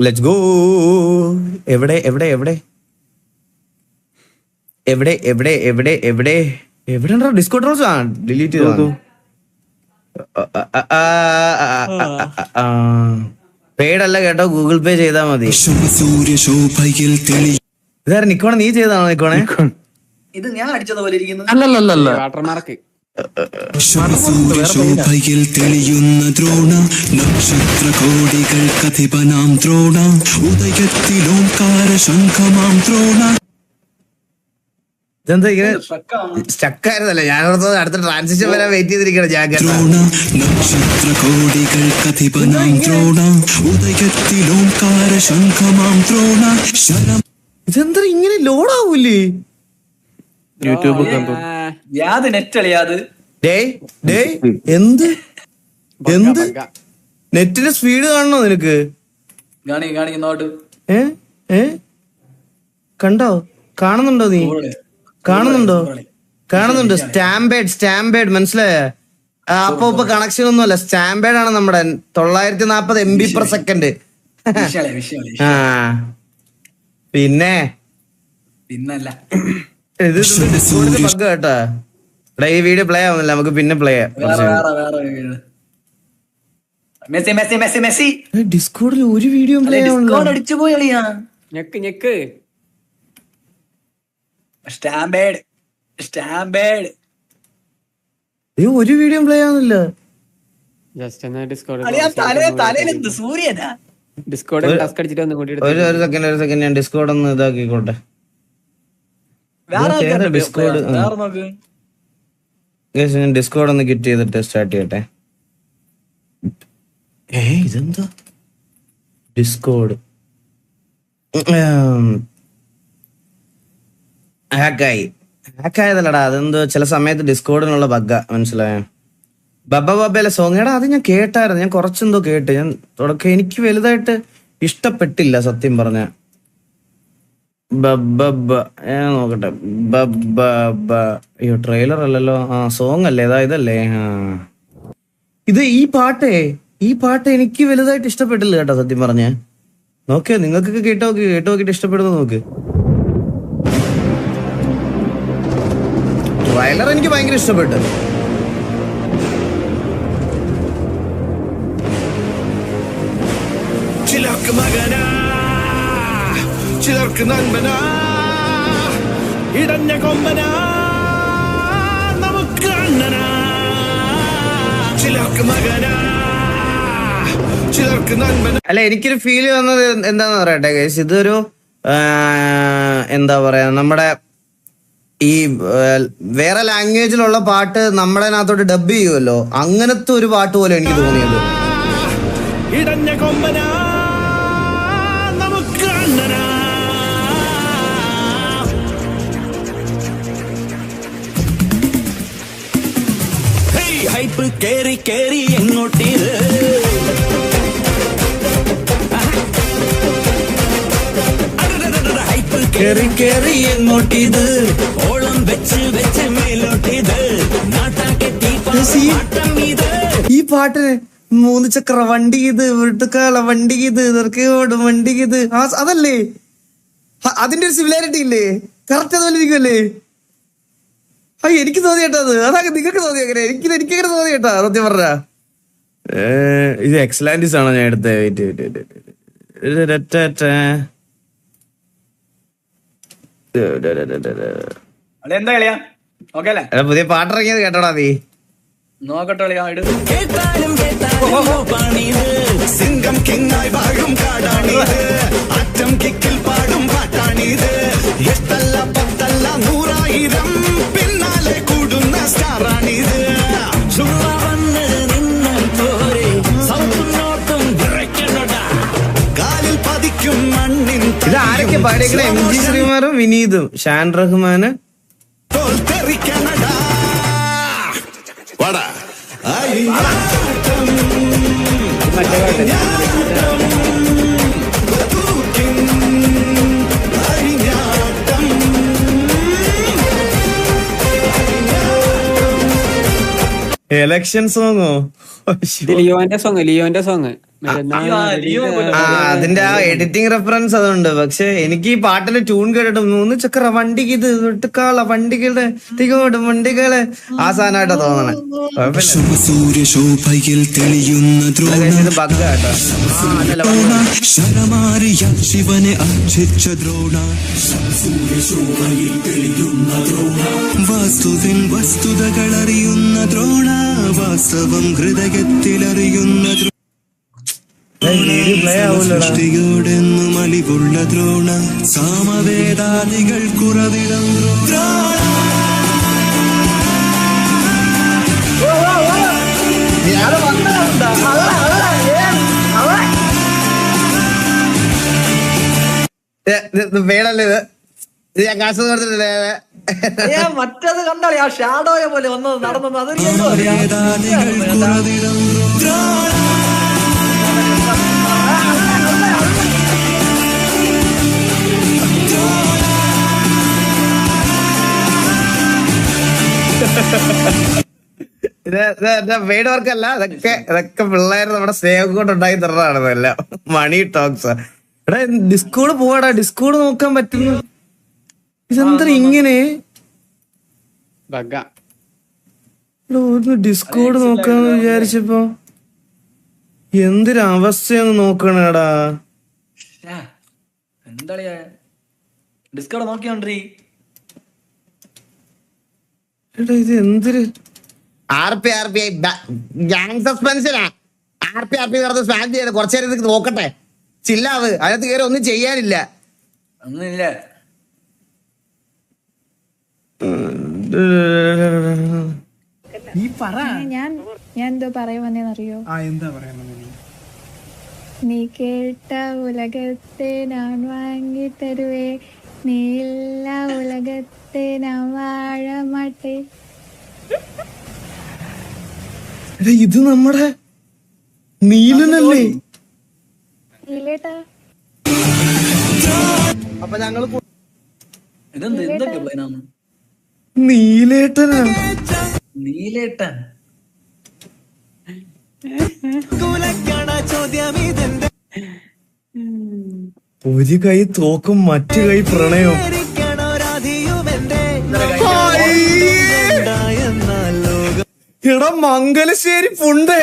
Let's go. എവിടെ എവിടെ എവിടെ എവിടെ എവിടെ എവിടെ എവിടെ എവിടെ ഡിസ്കോഡ് റോസ്? ആ ഡിലീറ്റ് ചെയ്തു. പേടല്ല കേട്ടോ, ഗൂഗിൾ പേ ചെയ്താ മതി. ഇതാരും നിക്കോണെ, നീ ചെയ്താണോ നിക്കോണെ? ഇത് ഞാൻ അടിച്ചതുപോലെ ഇരിക്കുന്നു. അല്ലല്ലല്ല, വാട്ടർമാർക്ക് ശോഭയിൽ തെളിയുന്ന ദ്രോണ നക്ഷത്ര കോടികൾക്കധിപനാം ദ്രോണ ഉദയത്തിലോംകാര ശംഖമാം ദ്രോണ. ഇതെന്താ ഇങ്ങനെ സ്റ്റക്കായിരുന്നല്ലേ? ഞാനോർത്തത് അടുത്ത ട്രാൻസിഷൻ വരാൻ വെയിറ്റ് ചെയ്തിരിക്കണം. ദ്രോണ നക്ഷത്ര കോടികൾക്കധിപനാം ദ്രോണ ഉദയത്തിലോംകാര ശംഖമാം ദ്രോണ ശരം. ഇതെന്താ ഇങ്ങനെ ലോഡാവൂലേ? YouTube യാത് net അളിയാത്. എന്ത് എന്ത് നെറ്റിന്റെ സ്പീഡ് കാണണോ നിനക്ക്? കാണിക്കുന്നോട്ട് കണ്ടോ? കാണുന്നുണ്ടോ? നീ കാണുന്നുണ്ടോ? കാണുന്നുണ്ട്. സ്റ്റാമ്പേഡ് മനസ്സിലായ? അപ്പൊ ഇപ്പൊ കണക്ഷൻ ഒന്നുമല്ല, സ്റ്റാമ്പേഡ് ആണ് നമ്മുടെ 940 MB/s. ആ പിന്നല്ല ഇത് ബഗ് കേട്ടാ. ഇവിടെ ഈ വീഡിയോ പ്ലേ ആവുന്നില്ല, നമുക്ക് പിന്നെ പ്ലേ ചെയ്യാം. ഡിസ്കോഡിൽ ഒരു വീഡിയോ പ്ലേ ആവുന്നില്ല. അടിച്ചു പോയി അളിയാ. ഞെക്ക് ഞെക്ക്. സ്റ്റാമ്പേഡ് ഒരു വീഡിയോ പ്ലേ ആവുന്നില്ല. ജസ്റ്റ് എന്നാ ഡിസ്കോഡ് തലയിലെന്ത് സൂര്യനാ? ഡിസ്കോഡ് ടാസ്ക് അടിച്ചിട്ട് ഒന്ന് കൂട്ടി ഒരു സെക്കൻഡ് ഞാൻ ഡിസ്കോഡ് ഒന്ന് ഇതാക്കിക്കോട്ടെ. ഡിസ്കോഡ് ഞാൻ ഡിസ്കോഡ് ഒന്ന് കിറ്റ് ചെയ്തിട്ട് സ്റ്റാർട്ട് ചെയ്യട്ടെ. ഇതെന്താ ഡിസ്കോഡ് ഹാക്കായതല്ലടാ, അതെന്തോ ചില സമയത്ത് ഡിസ്കോഡിനുള്ള ബഗ്ഗ, മനസ്സിലായോ? ബബ്ബയിലെ സോങ് എടാ, അത് ഞാൻ കേട്ടായിരുന്നു. ഞാൻ കുറച്ചെന്തോ കേട്ട്. ഞാൻ തുടക്കം എനിക്ക് വലുതായിട്ട് ഇഷ്ടപ്പെട്ടില്ല സത്യം പറഞ്ഞ. നോക്കട്ടെ. അയ്യോ ട്രെയിലർ അല്ലല്ലോ, ആ സോങ് അല്ലേ? ഇതല്ലേ? ഇത് ഈ പാട്ട് എനിക്ക് വലുതായിട്ട് ഇഷ്ടപ്പെട്ടില്ല കേട്ടോ സത്യം പറഞ്ഞ. നോക്കിയോ, നിങ്ങൾക്കൊക്കെ കേട്ടോ നോക്കിട്ട് ഇഷ്ടപ്പെടുന്നു നോക്ക്. ട്രെയിലർ എനിക്ക് ഭയങ്കര ഇഷ്ടപ്പെട്ടു. ചിലർക്ക് മകനാ, ചിലർക്ക് നൻപനാ, ഇടഞ്ഞ കൊമ്പനാ, നമുക്ക് അണ്ണനാ. ചിലർക്ക് മകനാ, ചിലർക്ക് നൻപനാ. അല്ല, എനിക്കൊരു ഫീൽ വന്നത് എന്താന്ന് പറയട്ടെ ഗൈസ്, ഇതൊരു എന്താ പറയാ, നമ്മുടെ ഈ വേറെ ലാംഗ്വേജിലുള്ള പാട്ട് നമ്മുടെ അതിനകത്തോട്ട് ഡബ് ചെയ്യുമല്ലോ, അങ്ങനത്തെ ഒരു പാട്ട് പോലെ എനിക്ക് തോന്നിയത്. ഇടഞ്ഞ കൊമ്പനാ, നമുക്ക് അണ്ണനാ. ഹൈപ്പ് കേറി കേറി എങ്ങോട്ടീത്, ഹൈപ്പ് കേറി കേറി എങ്ങോട്ടീത്, ഓളം വെച്ച് വെച്ച് മേലോട്ടീത്, നാട്ടാക്കെത്തി പാട്ടം ഇത്. ഈ പാട്ടിന് 3 ചക്ര വണ്ടി, ഇത് വീട്ടുകാല വണ്ടി, ഇത് ഓടും വണ്ടി, ഇത് അതല്ലേ? അതിന്റെ ഒരു സിമിലാരിറ്റി ഇല്ലേ? കറക്റ്റ് അതുപോലെ ഇരിക്കുമല്ലേ? എനിക്ക് തോന്നി കേട്ടോ അത്. അതൊക്കെ നിങ്ങൾക്ക് തോന്നി അങ്ങനെ? എനിക്കങ്ങനെ തോന്നി കേട്ടാ സത്യം പറഞ്ഞ. ഇത് എക്സലാൻഡിസ് ആണോ ഞാൻ എടുത്തത്? പുതിയ പാട്ടിറങ്ങിയത് കേട്ടോടാ നീ? നോക്കട്ടെ സിംഗം കിങ്ങായി വാഴും കാടാണിത്, അറ്റം കിക്കിൽ പാടും പാട്ടാണിത്, എട്ടല്ല 10 100,000 പിന്നാലെ കൂടുന്ന സ്റ്റാറാണിത്. കാലിൽ പതിക്കും മണ്ണിൻ. ഇത് ആരൊക്കെ പാടിയേക്കണ? MG ശ്രീകുമാറും വിനീതും ഷാൻ റഹ്മാന്. തോൽ തെറിക്കണടാ വട എലക്ഷൻ സോങ്ങോ? ലിയോന്റെ സോങ് ആ അതിന്റെ ആ എഡിറ്റിംഗ് റെഫറൻസ് അതുണ്ട്. പക്ഷെ എനിക്ക് ഈ പാട്ടിന്റെ ട്യൂൺ കേട്ടിട്ട് 3 ചക്ര വണ്ടിക്ക് ഇത് വിട്ടുകാള വണ്ടികളുടെ തികോടും വണ്ടികളെ ആ സാധനമായിട്ടാ തോന്നണേ. സൂര്യശോഭയിൽ തെളിയുന്ന ബഗ് കേട്ടോ. ശരമാരിയ ശിവനെ അർച്ചിച്ച ദ്രോണ വസ്തുതകളറിയുന്ന ദ്രോണ വാസ്തവം ഹൃദയത്തിലറിയുന്ന സൃഷ്ടിയോടെന്നും അലിവുള്ള ദ്രോണ സാമവേദാദികൾ കുറവിടം വേണല്ലേ ഇത് ഞാൻ കാശ് കൊടുത്തിട്ടില്ലേ? മറ്റത് കണ്ടാളി ആ ഷാഡോയ പോലെ വന്നത് നടന്നത് അത് സാമവേദാദികൾ കുറവിടം മെയ്ഡ് വർക്കല്ല, ഇതൊക്കെ പിള്ളേർ നമ്മുടെ സ്നേഹം കൊണ്ട് ഉണ്ടാക്കി തരണതാണ് ഇതെല്ലാം. Money talks. എടാ ഡിസ്കോഡ് പോവാടാ, ഡിസ്കോഡ് നോക്കാൻ പറ്റുന്നു. ഇതെന്താ ഇങ്ങനെ? ഒന്ന് ഡിസ്കോഡ് നോക്കാന്ന് വിചാരിച്ചപ്പോ എന്തൊരവസ്ഥയെന്ന് നോക്കണേടാ. എന്താളിയാ ഡിസ്കോഡ് നോക്കിയോണ്ടീ. എടാ ഇത് എന്തൊരു ഗ്യാങ് സസ്പെൻഷനാ. RP സ്പാൻ ചെയ്ത് കുറച്ചു നേരം ഇത് നോക്കട്ടെ. ചില്ലാവ് അതിനകത്ത് കയറി ഒന്നും ചെയ്യാനില്ല. ഒന്നുമില്ല. ഞാൻ എന്തോ പറയുമെന്നറിയോ? നീ കേട്ട ഉലകത്തെ ഞാൻ വാങ്ങി തരുവേ, നീ ഇല്ല ഉലകത്തെ ഞാൻ വാഴ മാട്ടേ. ഇത് നമ്മുടെ നീലനല്ലേ? നീലേട്ടാ അപ്പൊ ഞങ്ങള് എന്തൊക്കെ പ്ലാനാണ്? നീലേട്ടനാ. നീലേട്ടൻ ഒരു കൈ തോക്കും മറ്റു കൈ പ്രണയവും. എടാ മംഗലശ്ശേരി പുണ്ട്.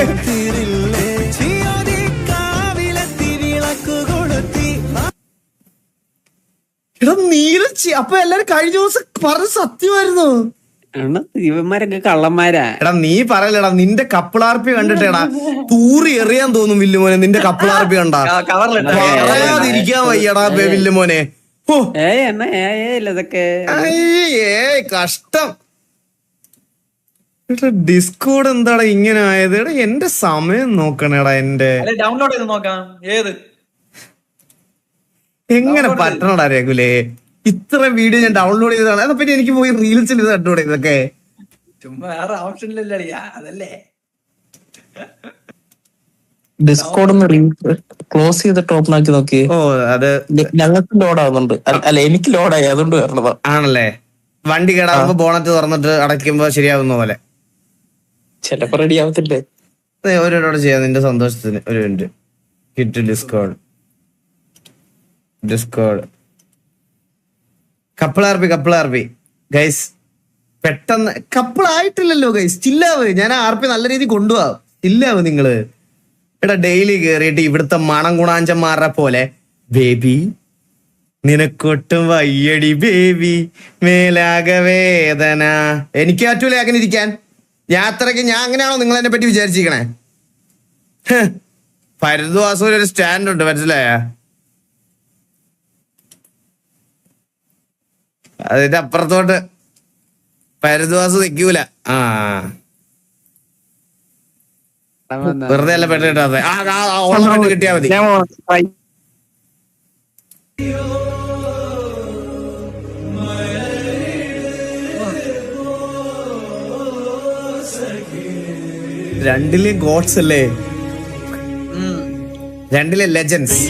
എടാ നീലച്ചി. അപ്പൊ എല്ലാരും കഴിഞ്ഞ ദിവസം പറഞ്ഞ സത്യമായിരുന്നു. ഇവന്മാരൊക്കെ കള്ളന്മാരാ. എടാ നീ പറയലടാ, നിന്റെ കപ്പിളാർപ്പി കണ്ടിട്ടേടാ തൂറി എറിയാൻ തോന്നും വില്ലുമോനെ. നിന്റെ കപ്പിളാർപ്പി കണ്ടാ പറയാതിരിക്കാൻ വയ്യടാ വില്ലുമോനെ. ഓ ഇതൊക്കെ കഷ്ടം. ഡിസ്കോഡ് എന്താടാ ഇങ്ങനെ ആയത്? എടാ എന്റെ സമയം നോക്കണേടാ. എന്റെ ഡൗൺലോഡ് ചെയ്ത് നോക്കാം. ഏത് എങ്ങനെ പറ്റണടാ രഘുലേ? ഇത്ര വീഡിയോ ഞാൻ ഡൗൺലോഡ് ചെയ്തതാണ്. അതിനെപ്പറ്റി എനിക്ക് പോയി റീൽസിൽ ഇത് കണ്ടുകൂടെ? ഇതൊക്കെ ചുമ്മാ വേറെ ഓപ്ഷനിലല്ലേ അതല്ലേ. ഡിസ്കോഡ് ഒന്ന് ക്ലോസ് ചെയ്തിട്ട് ഓപ്പൺ ആക്കി നോക്കി. ഓ അത് ഞങ്ങൾക്ക് ലോഡ് ആവുന്നുണ്ട്. അല്ല എനിക്ക് ലോഡായി, അതുകൊണ്ട് വരണതാ. ആണല്ലേ? വണ്ടി കേടാകുമ്പോ ബോണറ്റ് തുറന്നിട്ട് അടയ്ക്കുമ്പോ ശരിയാവുന്ന പോലെ. ചിലപ്പോ റെഡി ആവത്തില്ലേ? ഓരോരോട് ചെയ്യാം നിന്റെ സന്തോഷത്തിന്. ഒരു മിനിറ്റ്. Hit Discord. കപ്പിളാർപ്പി ഗൈസ്. പെട്ടെന്ന് കപ്പിളായിട്ടില്ലല്ലോ ഗൈസ്. ചില്ലാവ്. ഞാൻ RP നല്ല രീതിയിൽ കൊണ്ടുപോവാം. ചില്ലാവ് നിങ്ങള്. എടാ ഡെയിലി കേറിയിട്ട് ഇവിടുത്തെ മണം ഗുണാഞ്ചന്മാരുടെ പോലെ ബേബി നിനക്കൊട്ടും വയ്യടി ബേബി മേലാകെ വേദന. എനിക്ക് പറ്റൂലേ അങ്ങനെ ഇരിക്കാൻ. യാത്രക്ക് ഞാൻ അങ്ങനെയാണോ നിങ്ങൾ എന്നെ പറ്റി വിചാരിച്ചിരിക്കണേ? ഫരിദ്വാസൂർ ഒരു സ്റ്റാൻഡ് ഉണ്ട്, മനസ്സിലായ? അതിന്റെ അപ്പുറത്തോട്ട് ഫരിദ്വാസ് നിൽക്കൂല. വെറുതെ അല്ല പെട്ട് കിട്ടാതെ. ഓൾറെഡി കിട്ടിയാ മതി. രണ്ടിലെ ഗോഡ്സ് അല്ലേ? രണ്ടിലെ ലെജൻസ്.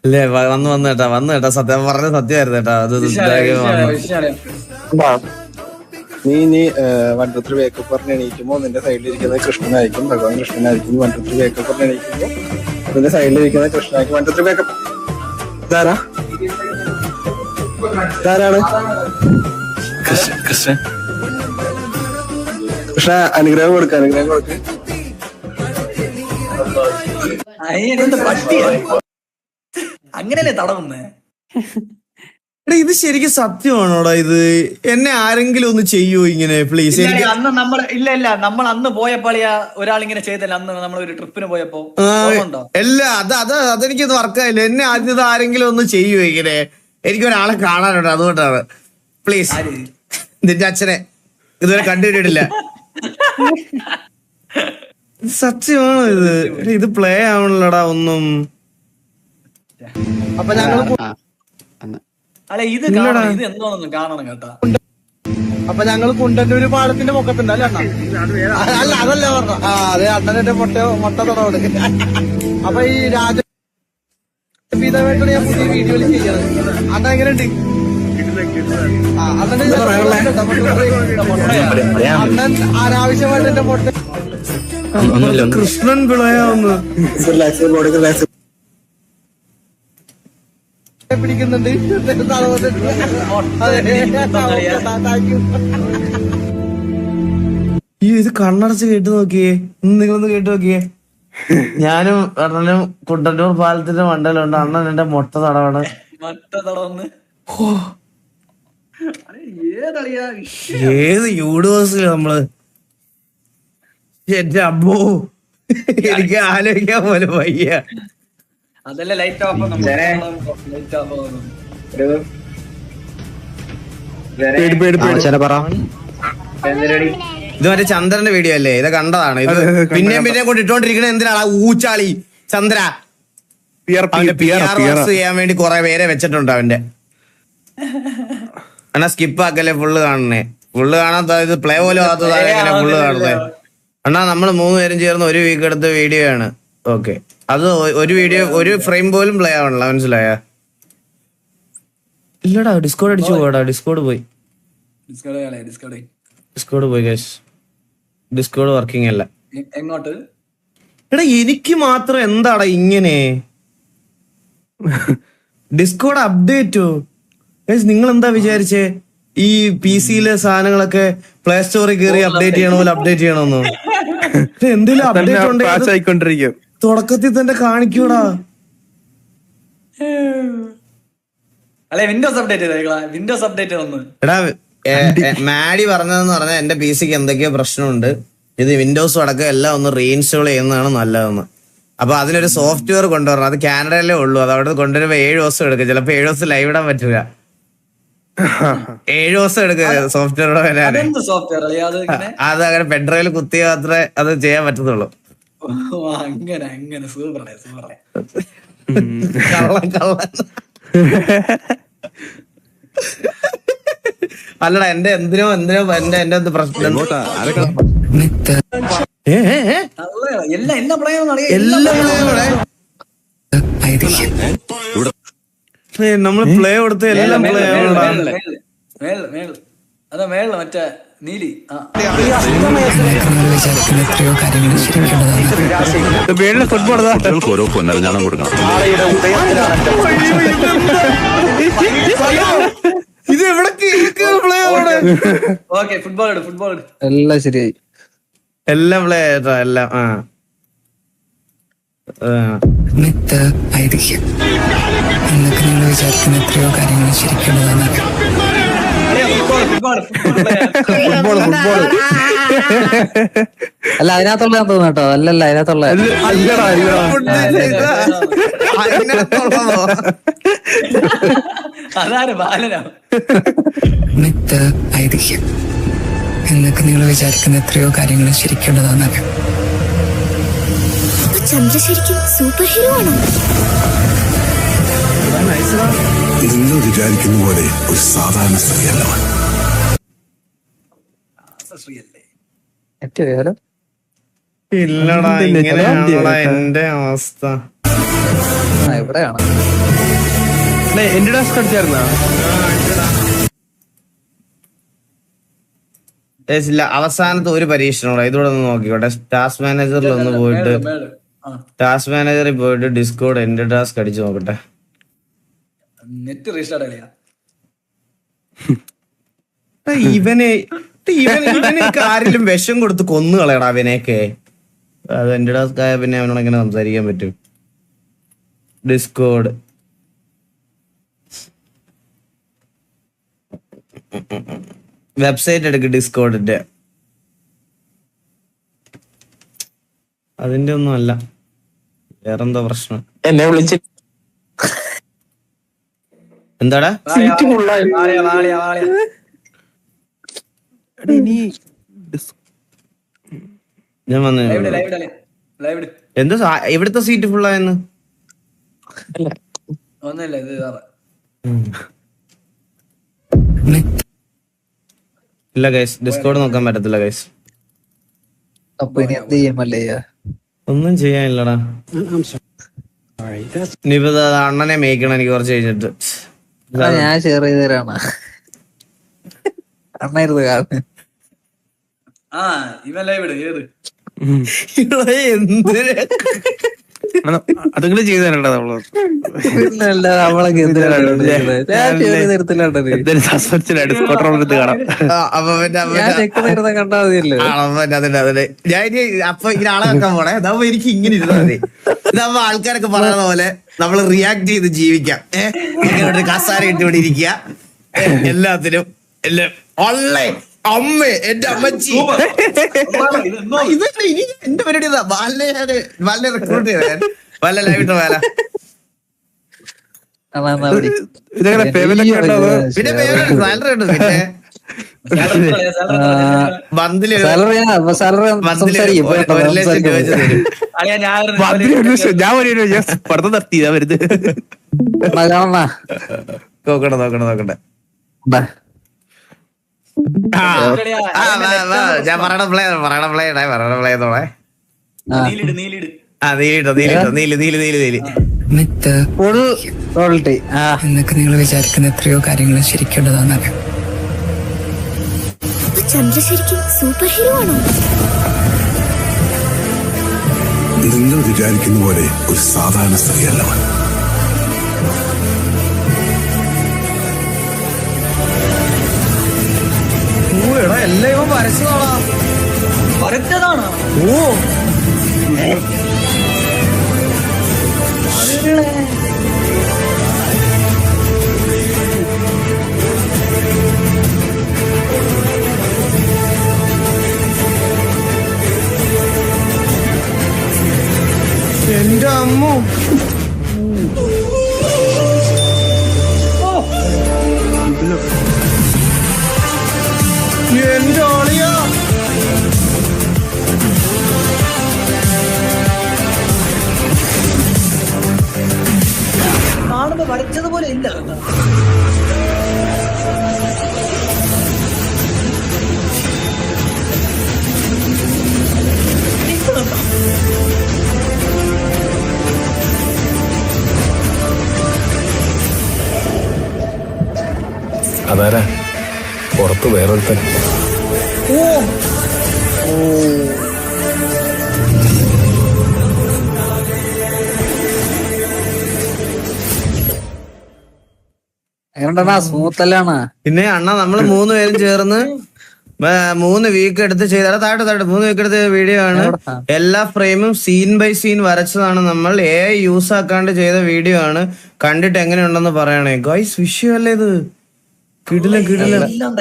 അല്ലേ വന്നു കേട്ടാ സത്യം പറഞ്ഞ സത്യമായിരുന്നു കേട്ടാ അത് നീ 1 2 3 വേക്കപ്പ് പറഞ്ഞ് എണീക്കുമ്പോ നിന്റെ സൈഡിലിരിക്കുന്നത് കൃഷ്ണനായിരിക്കും, ഭഗവാൻ കൃഷ്ണനായിരിക്കും. 1 2 3 വേക്കപ്പ് പറഞ്ഞ് എണീക്കുമ്പോ നിന്റെ സൈഡിലിരിക്കുന്നത് കൃഷ്ണനായിരിക്കും. 1 2 3 വേക്കപ്പ്. ഇതാരാണ്? കൃഷ്ണ അനുഗ്രഹം കൊടുക്ക. അങ്ങനെയല്ലേ തടവുന്നേ? എടാ ഇത് ശരിക്കും സത്യമാണോടാ? ഇത് എന്നെ ആരെങ്കിലും ഒന്ന് ചെയ്യോ ഇങ്ങനെ പ്ലീസ്? അന്ന് നമ്മൾ അന്ന് പോയപ്പോളിയാ ഒരാളിങ്ങനെ ചെയ്തല്ല. അന്ന് നമ്മൾ ഒരു ട്രിപ്പിന് പോയപ്പോ അല്ല അതെനിക്കൊന്ന് വർക്കായില്ല. എന്നെ ആദ്യം ആരെങ്കിലും ഒന്ന് ചെയ്യോ ഇങ്ങനെ? എനിക്ക് ഒരാളെ കാണാനുണ്ട്, അതുകൊണ്ടാണ്. പ്ലീസ് നിന്റെ അച്ഛനെ ഇതുവരെ കണ്ടുകിട്ടിട്ടില്ല. സത്യമാണോ ഇത്? ഇത് പ്ലേ ആവണല്ലോടാ ഒന്നും. അപ്പൊ ഞങ്ങൾ അല്ല ഇത് എന്തോന്നൊന്നും കാണണം കേട്ടാ. അപ്പൊ ഞങ്ങൾ കുണ്ടന്നൂര് പാലത്തിന്റെ മുഖത്തുണ്ട് അല്ല അല്ല അതല്ല പറഞ്ഞ അതെ അണ്ണന്റെ മുട്ട തുടങ്ങി. അപ്പൊ ഈ രാജപീതമായിട്ടാണ് ഞാൻ പുതിയ വീഡിയോയിൽ ചെയ്യണത്. അണ്ണ എങ്ങനെയുണ്ട്? അണ്ണൻ അനാവശ്യമായിട്ട് എന്റെ മുട്ട കൃഷ്ണൻ പിളയാവുന്നു പിടിക്കുന്നുണ്ട്. ഇത് കണ്ണടച്ച് കേട്ടു നോക്കിയേ, നിങ്ങളൊന്ന് കേട്ടു നോക്കിയേ. ഞാനും അണ്ണനും കുണ്ടന്നൂർ പാലത്തിന്റെ മണ്ടലുണ്ട്. അണ്ണൻ എന്റെ മുട്ട തടവാണ്. ഏത് യൂണിവേഴ്സിൽ നമ്മള്? എന്റെ അമ്മോ, എനിക്ക് ആലോചിക്കാൻ പോലും വയ്യ. അതല്ലേ ലൈറ്റ് ഓഫ് ഇത് മറ്റേ ചന്ദ്രന്റെ വീഡിയോ അല്ലേ? ഇത് കണ്ടതാണ്. ഇത് പിന്നെയും കൊണ്ട് ഇട്ടോണ്ടിരിക്കണ എന്തിനാണ്? ഊച്ചാളി ചന്ദ്ര ചെയ്യാൻ വേണ്ടി കുറെ പേരെ വെച്ചിട്ടുണ്ട് അവന്റെ. അണ്ണാ സ്കിപ്പ് ആക്കല്ലേ, ഫുള്ള് കാണണേ. ഫുള്ള് കാണാത്ത ഇത് പ്ലേ പോലും ആകാത്തതാണ്. എങ്ങനെ ഫുള്ള് കാണുന്നത്? അണ്ണാ നമ്മള് 3 പേരും ചേർന്ന് 1 വീക്ക് എടുത്ത വീഡിയോ ആണ്. ഓക്കെ, അത് ഒരു വീഡിയോ ഒരു ഫ്രെയിം പോലും പ്ലേ ആവണല്ലോ, മനസ്സിലായ? ഇല്ലടാ, ഡിസ്കോഡ് അടിച്ചു പോടാ. ഡിസ്കോഡ് പോയി ഗൈസ്. ഡിസ്കോഡ് വർക്കിംഗ് അല്ല. എങ്ങോട്ട്? എടാ എനിക്ക് മാത്രം എന്താടാ ഇങ്ങനെ? ഡിസ്കോഡ് അപ്ഡേറ്റോ ഗൈസ്? നിങ്ങൾ എന്താ വിചാരിച്ചേ ഈ PC-യിലെ സാധനങ്ങളൊക്കെ പ്ലേ സ്റ്റോറിൽ കയറി അപ്ഡേറ്റ് ചെയ്യണ പോലെ അപ്ഡേറ്റ് ചെയ്യണമെന്നോ? എന്തെങ്കിലും അപ്ഡേറ്റ് ഉണ്ടെങ്കിൽ തുടക്കത്തിൽ തന്നെ കാണിക്കൂടാ. അല്ലെ വിൻഡോസ് അപ്ഡേറ്റ് വന്നു. എടാ മാഡി പറഞ്ഞതെന്ന് പറഞ്ഞാൽ എന്റെ PC-ക്ക് എന്തൊക്കെയോ പ്രശ്നമുണ്ട്, ഇത് വിൻഡോസും അടക്കം എല്ലാം ഒന്ന് റീഇൻസ്റ്റോൾ ചെയ്യുന്നതാണ് നല്ലതെന്ന്. അപ്പൊ അതിനൊരു സോഫ്റ്റ്വെയർ കൊണ്ടുവരണം. അത് കാനഡയിലേ ഉള്ളൂ. അത് അവിടെ കൊണ്ടുവരുമ്പോ 7 ദിവസം എടുക്കും. ചിലപ്പോ 7 ദിവസം ലൈവ് ഇടാൻ പറ്റില്ല. 7 ദിവസം എടുക്കുക സോഫ്റ്റ്വെയർ വരാന്. അത് അങ്ങനെ പെൻഡ്രൈവിൽ കുത്തിയ മാത്രമേ അത് ചെയ്യാൻ പറ്റത്തുള്ളൂ. അല്ലടാ എന്റെ എന്തിനോ എന്റെ പ്രശ്നം. നമ്മള് പ്ലേ കൊടുത്ത് എല്ലാം പ്ലേ അതാ മേളില് മറ്റേ നീലി. ഓരോ പൊന്നരഞ്ഞാണം കൊടുക്കണം. ഇത് എവിടെ ഫുട്ബോൾ എല്ലാം ശരിയായി. എല്ലാം പ്ലേ ആയിട്ടാ എല്ലാം. മിത്ത് ഐതിഹ്യം എന്നൊക്കെ നിങ്ങൾ വിചാരിക്കുന്ന എത്രയോ കാര്യങ്ങൾ ശരിക്കുള്ളതാണ്. അല്ല അതിനകത്തുള്ള തോന്നുന്നു കേട്ടോ. അല്ലല്ല അതിനകത്തുള്ള മിത്ത് ഐതിഹ്യം എന്നൊക്കെ നിങ്ങൾ വിചാരിക്കുന്ന എത്രയോ കാര്യങ്ങൾ ശരിക്കുള്ളതാണ്. ചന്ദ്ര ശരിക്കും സൂപ്പർ ഹീറോ ആണോ? നിങ്ങൾ വിചാരിക്കുന്ന പോലെ ഒരു സാധാരണ സ്ത്രീയല്ല. ഇല്ലടാ, ഇങ്ങനെയാണോടാ എന്റെ അവസ്ഥ? ഇവിടെയാണ്. എന്റെ ടാസ്ക് അടിച്ചായിരുന്നാ? ഇല്ല, അവസാനത്തെ ഒരു പരീക്ഷണം ഇതൂടെ ഒന്ന് നോക്കിക്കോട്ടെ. ടാസ്ക് മാനേജറിൽ ഒന്ന് പോയിട്ട് ടാസ്ക് മാനേജറിൽ പോയിട്ട് ഡിസ്കോഡ് എന്റെ ടാസ്ക് അടിച്ചു നോക്കട്ടെ. നെറ്റ് റീസ്റ്റാർട്ട് ചെയ്യാം. ഇവനൊക്കെ ആരെങ്കിലും വിഷം കൊടുത്ത് കൊന്നു കളയടാ അവനെയൊക്കെ. അത് എന്റെ ടാസ്ക് ആയ പിന്നെ അവനോട് എങ്ങനെ സംസാരിക്കാൻ പറ്റും? ഡിസ്കോഡ് വെബ്സൈറ്റ് എടുക്ക്. ഡിസ്കോഡിന്റെ അതിന്റെ ഒന്നും അല്ല, വേറെന്തോ പ്രശ്നം. എന്നെ വിളിച്ച് എന്താടാ ഞാൻ വന്നു. എന്താ ഇവിടുത്തെ സീറ്റ് ഫുള്ളായെന്ന്? ഒന്നുമില്ല, ഇത് ഇല്ല ഗൈസ്, ഡിസ്കോഡ് നോക്കാൻ പറ്റത്തില്ല ഗൈസ്. അപ്പൊ ഇനി എന്ത് ചെയ്യുമല്ലേ? ഒന്നും ചെയ്യാനില്ലടാ. ഇനിയിപ്പോ അണ്ണനെ മേയ്ക്കണം എനിക്ക് കുറച്ച് കഴിഞ്ഞിട്ട്. ഞാൻ ഷെയർ ചെയ്ത് തരാണ്. അണ്ണായിരുന്നു കാരണം. ഇവൻ ലൈവ് ഇട്. ഏത് അതെങ്കിലും ചെയ്തു തരണ്ട നമ്മള്. നമ്മളൊക്കെ കണ്ടാ മതിയല്ലോ. അപ്പൊ ഇങ്ങനെ ആളെ വെക്കാൻ പോണേ. അതാവുമ്പോ എനിക്ക് ഇങ്ങനെ ഇരുന്നാ മതി. ഇതാവുമ്പോ ആൾക്കാരൊക്കെ പറയുന്ന പോലെ നമ്മള് റിയാക്ട് ചെയ്ത് ജീവിക്കാം. ഇങ്ങനെ കസാര ഇട്ടുകൊണ്ട് ഇരിക്കുക എല്ലാത്തിനും. എല്ലാം ഓൺലൈൻ അമ്മ എന്റെ അമ്മച്ചി ഇതല്ലേ ഇനി എന്റെ പരിപാടി. ബാലിനെ റിക്രൂട്ട് ചെയ്ത വല്ല ലൈവിട്ട വേല. പിന്നെ സാലറി ഉണ്ട്. പിന്നെ മന്ത്ലി 1 ലക്ഷം രൂപ വെച്ച് തരും. ഞാൻ പഠിത്തം നിർത്തിയതാ വരുന്നത്. നോക്കട്ടെ ഞാൻ പറയണ പ്ലേ തോളെ. നീലിട് മിത്ത് എന്നൊക്കെ നിങ്ങൾ വിചാരിക്കുന്ന എത്രയോ കാര്യങ്ങൾ ശരിക്കുള്ളതാന്നറിയാം. അപ്പൊ ചന്ദ്ര ശരിക്കും സൂപ്പർ ഹീറോ ആണോ? നിങ്ങൾ വിചാരിക്കുന്ന പോലെ ഒരു സാധാരണ സ്ത്രീയല്ല അവൻ. എല്ലാം ഇവൻ വരച്ചതാണോ? ഓ എന്റെ അമ്മ. എന്റെ ആളിയാ. കാണുമ്പോ വരച്ചതുപോലെ ഇല്ല. അതാരാ പുറത്ത് വേറൊരുത്തൻ? സ്മൂത്തല്ലാണ്. പിന്നെ അണ്ണ നമ്മള് 3 പേരും ചേർന്ന് 3 വീക്ക് എടുത്ത് ചെയ്ത താഴെ 3 വീക്ക് എടുത്ത വീഡിയോ ആണ്. എല്ലാ ഫ്രെയിമും സീൻ ബൈ സീൻ വരച്ചതാണ്. നമ്മൾ യൂസ് ആക്കാണ്ട് ചെയ്ത വീഡിയോ ആണ്. കണ്ടിട്ട് എങ്ങനെയുണ്ടെന്ന് പറയണേ ഗൈസ്. വിഷയമല്ലേ ഇത്? കിടിലം.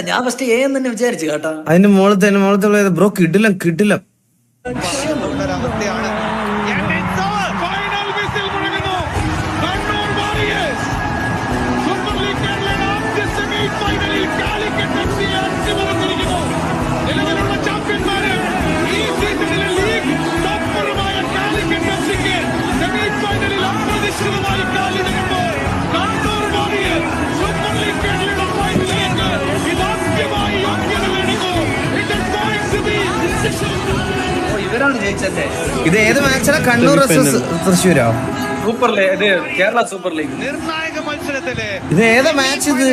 ഞാൻ ഫസ്റ്റ് തന്നെ വിചാരിച്ചു കേട്ടാ. അതിന്റെ മുകളത്തെ ബ്രോ കിടിലം. ഇവരാണ് ജയിച്ചല്ലേ? ഇത് ഏത് മാച്ചാ? കണ്ണൂർ തൃശ്ശൂരോ? സൂപ്പർ ലീഗ്, ഇത് കേരള സൂപ്പർ ലീഗ്. നിർണായക മത്സരത്തില് ഇത് ഏതാ മാച്ച് ഇത്?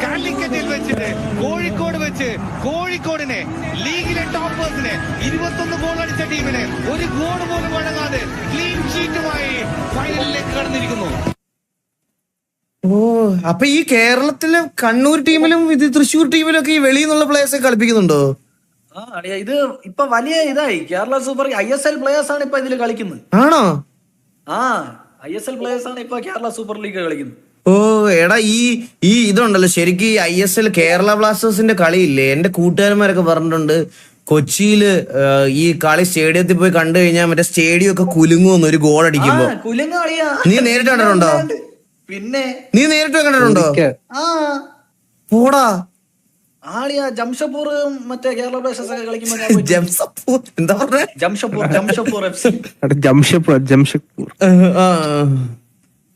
കാലിക്കറ്റിൽ വെച്ചിട്ട് കോഴിക്കോട് വെച്ച് കോഴിക്കോടിനെ ലീഗിലെ ടോപ്പേഴ്സിനെ 21 ഗോൾ അടിച്ച ടീമിനെ ഒരു ഗോൾ പോലും വഴങ്ങാതെ ക്ലീൻ ഷീറ്റുമായി ഫൈനലിലേക്ക് കടന്നിരിക്കുന്നു. ഓ, അപ്പൊ ഈ കേരളത്തിലെ കണ്ണൂർ ടീമിലും ഇത് തൃശ്ശൂർ ടീമിലും ഒക്കെ ഈ വെളിയിൽ നിന്നുള്ള പ്ലേയേഴ്സ് കളിപ്പിക്കുന്നുണ്ടോ? ആ അളിയാ, ഇത് ഇപ്പൊ വലിയ ഇതായി. കേരള സൂപ്പർ ISL പ്ലേയേഴ്സ് ആണ് ഇപ്പൊ ഇതിൽ കളിക്കുന്നത്. ആണോ? ആ, ISL പ്ലേയേഴ്സ് ആണ് ഇപ്പൊ കേരള സൂപ്പർ ലീഗ് കളിക്കുന്നത്. ഓ എടാ, ഈ ഇതുണ്ടല്ലോ ശരിക്കും ഈ ISL കേരള ബ്ലാസ്റ്റേഴ്സിന്റെ കളിയില്ലേ, എന്റെ കൂട്ടുകാരന്മാരൊക്കെ പറഞ്ഞിട്ടുണ്ട് കൊച്ചിയില് ഈ കളി സ്റ്റേഡിയത്തിൽ പോയി കണ്ടു കഴിഞ്ഞാൽ മറ്റേ സ്റ്റേഡിയം ഒക്കെ കുലുങ്ങുമെന്ന് ഒരു ഗോൾ അടിക്കുമ്പോ. നീ നേരിട്ട് കണ്ടിട്ടുണ്ടോ? പിന്നെ നീ നേരിട്ട് കണ്ടിട്ടുണ്ടോ? ആ പോടാ ആളിയാ, ജംഷഡ്പൂർ മറ്റേ കേരള ബ്ലാസ്റ്റേഴ്സ് ഒക്കെ കളിക്കുമ്പോ ജംഷഡ്പൂർ എന്താ പറഞ്ഞേ? ജംഷഡ്പൂർ FC. ജംഷഡ്പൂർ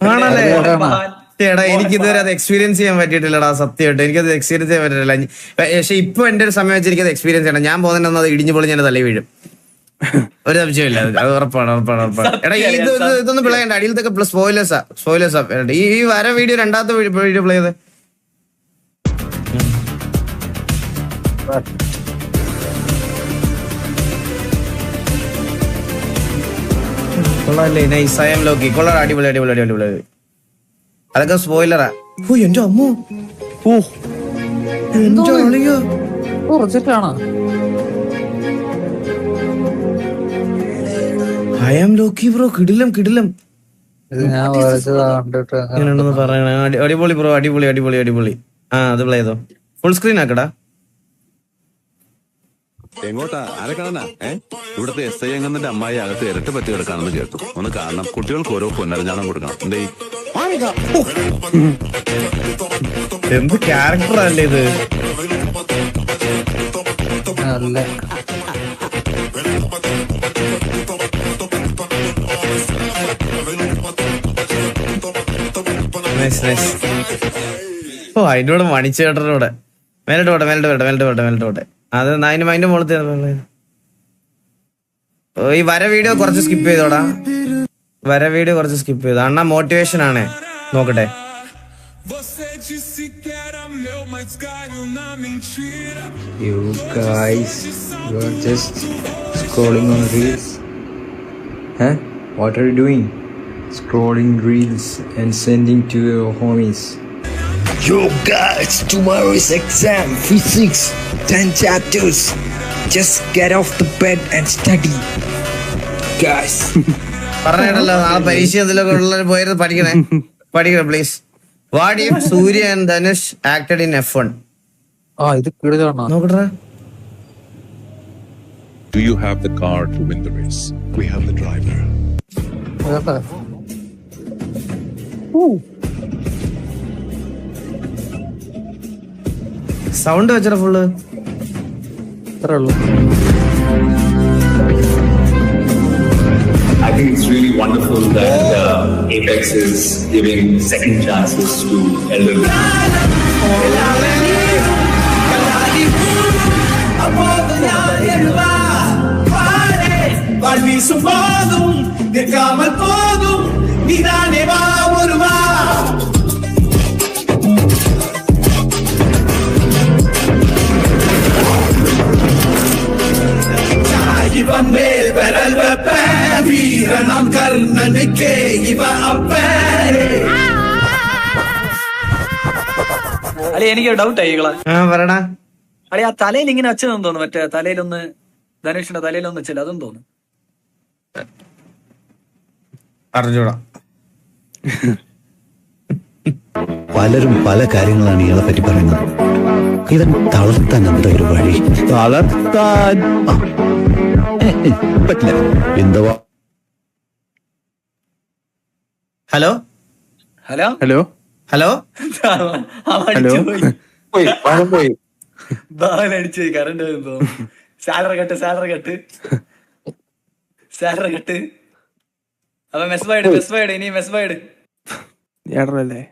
ആണല്ലേ? എടാ, എനിക്കിതുവരെ അത് എക്സ്പീരിയൻസ് ചെയ്യാൻ പറ്റിയിട്ടില്ലടാ, സത്യമായിട്ട് എനിക്കത് എക്സ്പീരിയൻസ് ചെയ്യാൻ പറ്റില്ല. പക്ഷെ ഇപ്പൊ എന്റെ ഒരു സമയം വെച്ച് എനിക്കത് എക്സ്പീരിയൻസ് ചെയ്യണം. ഞാൻ പോകുന്നുണ്ടെന്ന് അത് ഇടിഞ്ഞു പൊളി ഞാൻ തലേ വീഴും, ഒരു സംശയമില്ല. അത് ഉറപ്പാണ്. എടാ, ഇതൊന്നും പ്ലേ ചെയ്യണ്ട, അടിയിലത്തൊക്കെ സ്പോയിലേഴ്സാ. ഈ വര വീഡിയോ രണ്ടാമത്തെ വീഡിയോ പ്ലേ ചെയ്ത് കൊള്ളാല്ലേ? Nice, I am Loki. കൊള്ളാം, അടിപൊളി. അതൊക്കെ സ്പോയിലറാ. ഓ എന്റെ അമ്മോ, ഓ എന്റെ അളിയോ, ഐ ആം ലോക്കി ബ്രോ. കിടിലം. എങ്ങനെയാണെന്ന് പറയണ? അടിപൊളി ബ്രോ, അടിപൊളി. ആ, അത് പ്ലേ ചെയ്തോ, ഫുൾ സ്ക്രീൻ ആക്കടാ. എങ്ങോട്ടാ? ആരെക്കാണാ? ഇവിടുത്തെ SI അംഗത്തിന്റെ അമ്മായി അകത്ത് ഇരട്ട പറ്റി കിടക്കാണെന്ന് കേട്ടു. ഒന്ന് കാണണം. കുട്ടികൾക്ക് ഓരോ പൊന്നരഞ്ഞാണം കൊടുക്കണം. എന്തേ എന്ത് ക്യാരക്ടറല്ലേ ഇത്? ഓ, അതിന്റെ കൂടെ മണിച്ചേട്ടനോടെ മേലോട്ട് അത് അതിന്റെ മുകളിൽ. ഈ വര വീഡിയോ കുറച്ച് സ്കിപ്പ് ചെയ്തോടാ. അണ്ണാ മോട്ടിവേഷൻ ആണ്, നോക്കട്ടെ. You guys, you're just scrolling on reels. Huh? What are you doing? Scrolling reels and sending to your homies. Yo guys, tomorrow is exam, physics, 10 chapters. Just get off the bed and study. Guys. പറഞ്ഞല്ലോ, നാളെ പരീക്ഷ എന്തെങ്കിലും പോയത് പഠിക്കണേ please. What if Surya and Dhanush acted in F1? നോക്കട്ടെ. Do you have the car to win the race? We have the driver. Sound വെച്ചാ full. I think it's really wonderful that Apex is giving second chances to elderly. അല്ലെ, എനിക്ക് doubt ആയി പറയടാ. അല്ലെ, ആ തലയിൽ ഇങ്ങനെ വെച്ചതെന്ന് തോന്നുന്നു. മറ്റേ തലയിലൊന്ന് ധനുഷിന്റെ തലയിലൊന്ന് വെച്ചില്ല, അതെന്ന് തോന്നുന്നു. അറിഞ്ഞൂടാ. പലരും പല കാര്യങ്ങളാണ് ഇയാളെ പറ്റി പറയുന്നത്. ഇവൻ തളർത്താൻ എന്താ ഒരു വഴി? തളർത്താൻ പറ്റില്ല. എന്തുവാ? ഹലോ അടിച്ചു കറണ്ട് സാലറി കട്ട്. അപ്പൊ മെസ്ബൈഡ് ഇനി മെസ്ബൈഡ് ഏട്ടനല്ലേ?